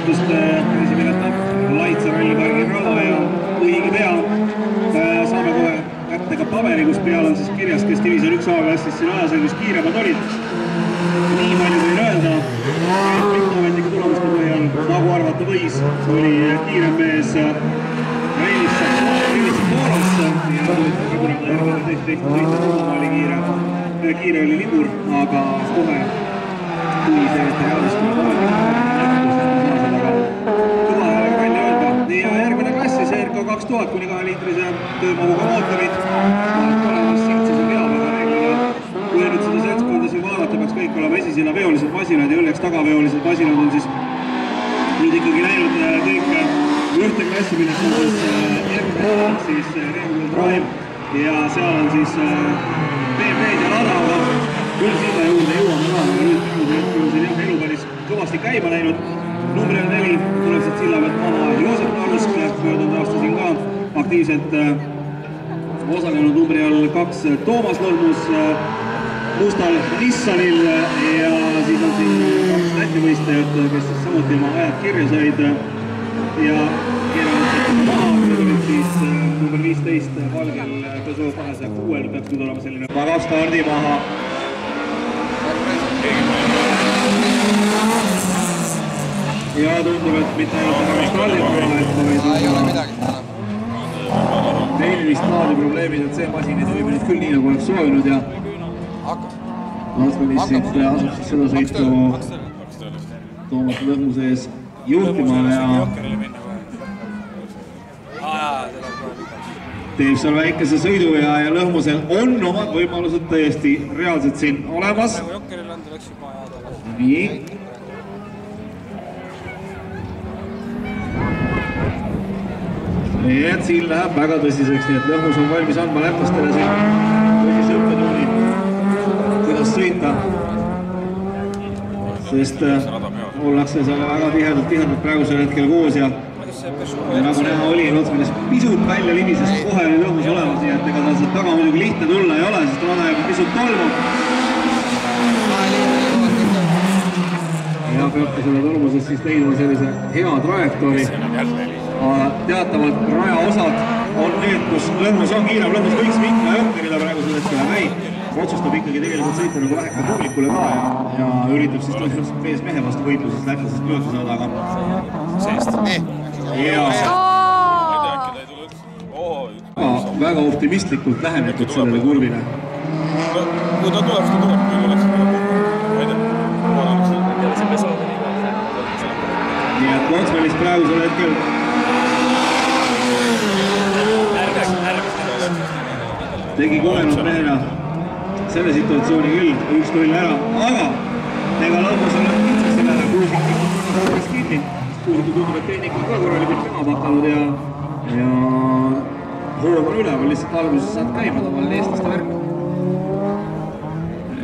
võistlust esimene etapp Laitsa rallipargi rada ja õige pea saame kohe kätte ka paberi, kus peal on siis kirjas, kes division 1A klassis siin ajasõidus kiiremad olid. Nii palju võin öelda, et mitteametliku tulemuste põhjal, nagu arvata võis, oli kiirem mees Reilisse Poolasse ja Rõõmurada järgmine teiste sõita Tuuma oli kiire oli Libur, aga kohe kui see reaalist kõva häälega välja öelda. Ja järgmine klassis RK 2000 kuni 2 liitrise töömahuga mootorid. Olemas sihtses on veaväga reeglina. Kui nüüd seda seltskonda siin vaadata, peaks kõik olema esisena veolised masinad ja õnneks tagaveolised masinad on siis nüüd ikkagi läinud kõik ühte klassi, millest on siis Real Drive ja seal on siis BMW-d ja Lada, küll sinna juurde jõuame ka, aga nüüd on siin elu päris kõvasti käima läinud. Number 4 tuleb siit silla pealt maha Joosep Narusk, möödunud aasta siin ka aktiivselt osalenud. Numbri all 2 Toomas Lõhmus Mustal Nissanil ja siis on siin 2 Läti võistlejad, kes siis samuti oma ajad kirja said ja kirjavad maha, need olid siis number 15 Valgel Peugeot 206 peaks nüüd olema selline väga stardi maha. Ja tundub, et mitte ainult stardi maha, et ei ole midagi. Tehnilist laadi probleemid, et see masin ei toimi nüüd küll nii, nagu oleks soovinud ja Latsmanis siit asub siis seda sõitu Toomas Lõhmuse ees juhtima ja teeb seal väikese sõidu ja Lõhmusel on omad võimalused täiesti reaalselt siin olemas. Nii. Nii et siin läheb väga tõsiseks, nii et Lõhmus on valmis andma lätlastele siin tõsise õppetuuni, kuidas sõita. Sest ollakse seal väga tihedalt praegusel hetkel koos ja nagu näha oli, Lotsmanis pisut välja limisest kohe oli Lõhmus olemas, nii et ega tal sealt taga muidugi lihtne tulla ei ole, sest rada juba pisut tolmub. Ja peabki selle tolmuses siis leidma sellise hea trajektoori. Teatavalt rajaosad on need, kus Lõhmus on kiirem, Lõhmus võiks minna Jokkerile praegusel hetkel ei. Otsustab ikkagi tegelikult sõita nagu väheka publikule ka ja üritab siis tõenäoliselt mees mehe vastu võitluses lätlasest mööda saada, aga väga optimistlikult lähenetud sellele kurvile. Kui ta tuleb, siis ta tuleb, kui oleks nii et Lotsmanis praegusel hetkel tegi kogenud mehena selle situatsiooni küll 1-0 ära, aga ega Lõhmusel on kitsas selle Kuusiku kinni. Kuusiku tundub, et tehnikul ka korralikult kõmab hakanud ja hoog on üleval, lihtsalt alguses saad käima tavaline eestlaste värk.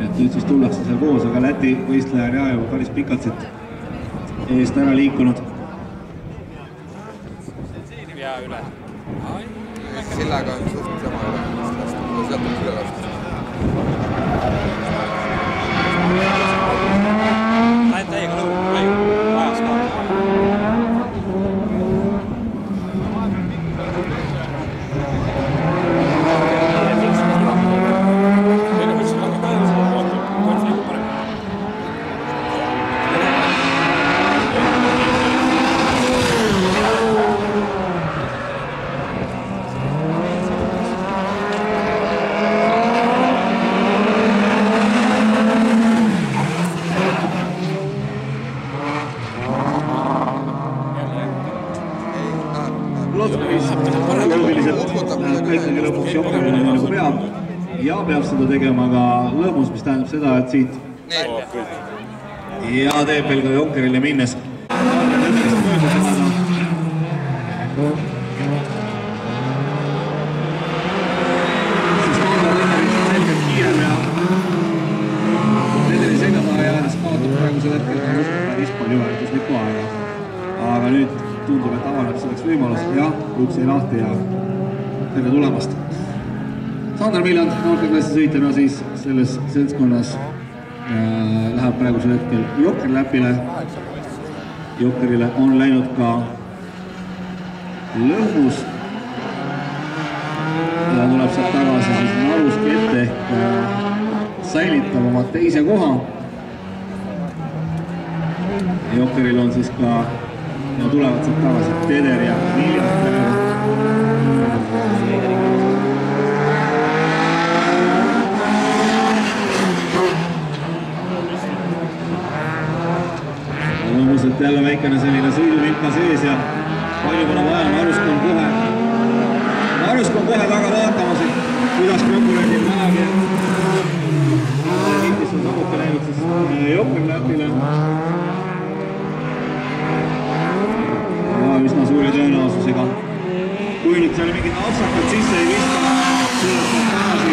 Et nüüd siis tullakse seal koos, aga Läti võistleja on juba päris pikalt siit eest ära liikunud. Ja üle. Sillaga on suht sama üle, sealt on üle lastud. Lähen täiega lõbu, ajas ka. Ja peab seda tegema ka Lõhmus, mis tähendab seda, et siit ja teeb veel ka Jokkerile minnes. Siis Taandar Lõhmus on selgelt kiirem ja Redeli seljataha jäädes kaotab praegusel hetkel päris palju väärtuslikku aega. Aga nüüd tundub, et avaneb selleks võimalus ja uks jäi lahti ja tere tulemast. Sander Miljand noorteklassi sõitjana siis selles seltskonnas läheb praegusel hetkel Jokkerläpile Jokkerile on läinud ka lõhmus ja tuleb sealt tagasi siis Maruski ette ehk säilitab oma teise koha. Jokkeril on siis ka ja tulevad sealt tagasi Teder ja Viljand. Loomuselt jälle väikene selline sõiduvilka sees ja palju pole vaja, Marusk on kohe taga vaatamas, et kuidas konkurendil läheb ja Tiitis on samuti läinud siis Jokkerile äpile. Üsna suure tõenäosusega. Kui nüüd seal mingid apsakad sisse ei vista, tuleb tagasi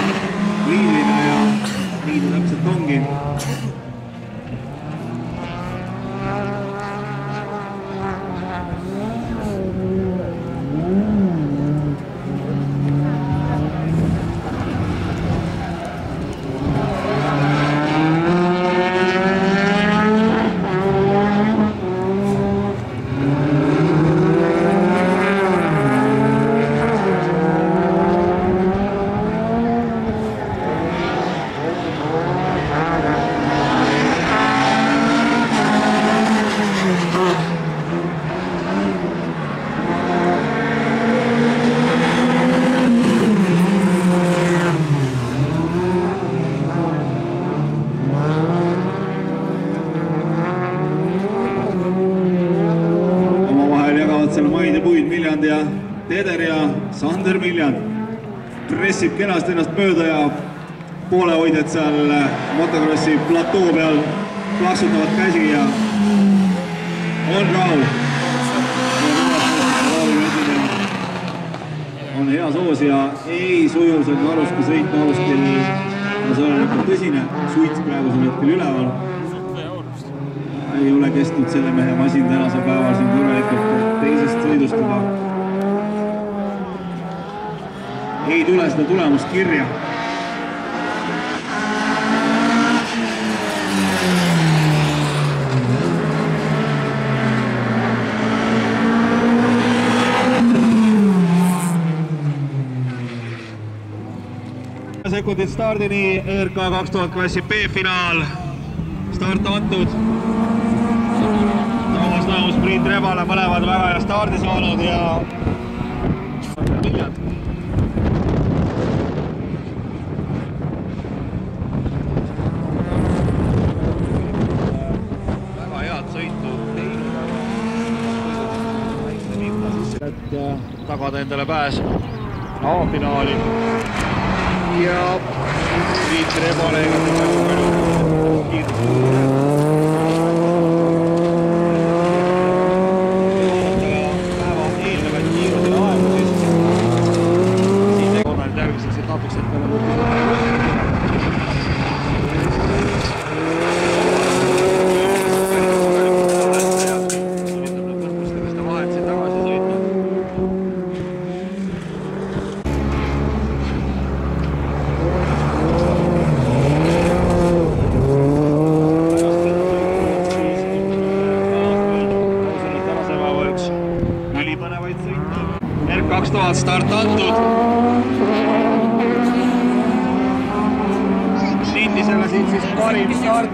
liidrina ja nii ta täpselt ongi. Ja Teder ja Sander Viljand pressib kenast ennast mööda ja poolehoidjad seal motokrossi platoo peal plaksutavad käsi ja on rahul. On hea soos ja ei suju see Maruski sõit Maruskil. See on ikka tõsine suits praegusel hetkel üleval. Ei ole kestnud selle mehe masin tänasel päeval siin korralikult teisest sõidustada. Ei tule seda tulemust kirja. Sekundid stardini ERK 2000 klassi B-finaal. Start antud. Toomas Nõus, Priit Rebala, mõlemad väga hea stardi saanud ja Viljand. Väga head sõitu teinud. Et tagada endale pääs A-finaali. Ja Priit Rebalega päeva eelnevaid kiirusele aegusid. Siin korral järgmiseks etapiks peale ERK 2000 start antud. Lindisele siit siis parim start.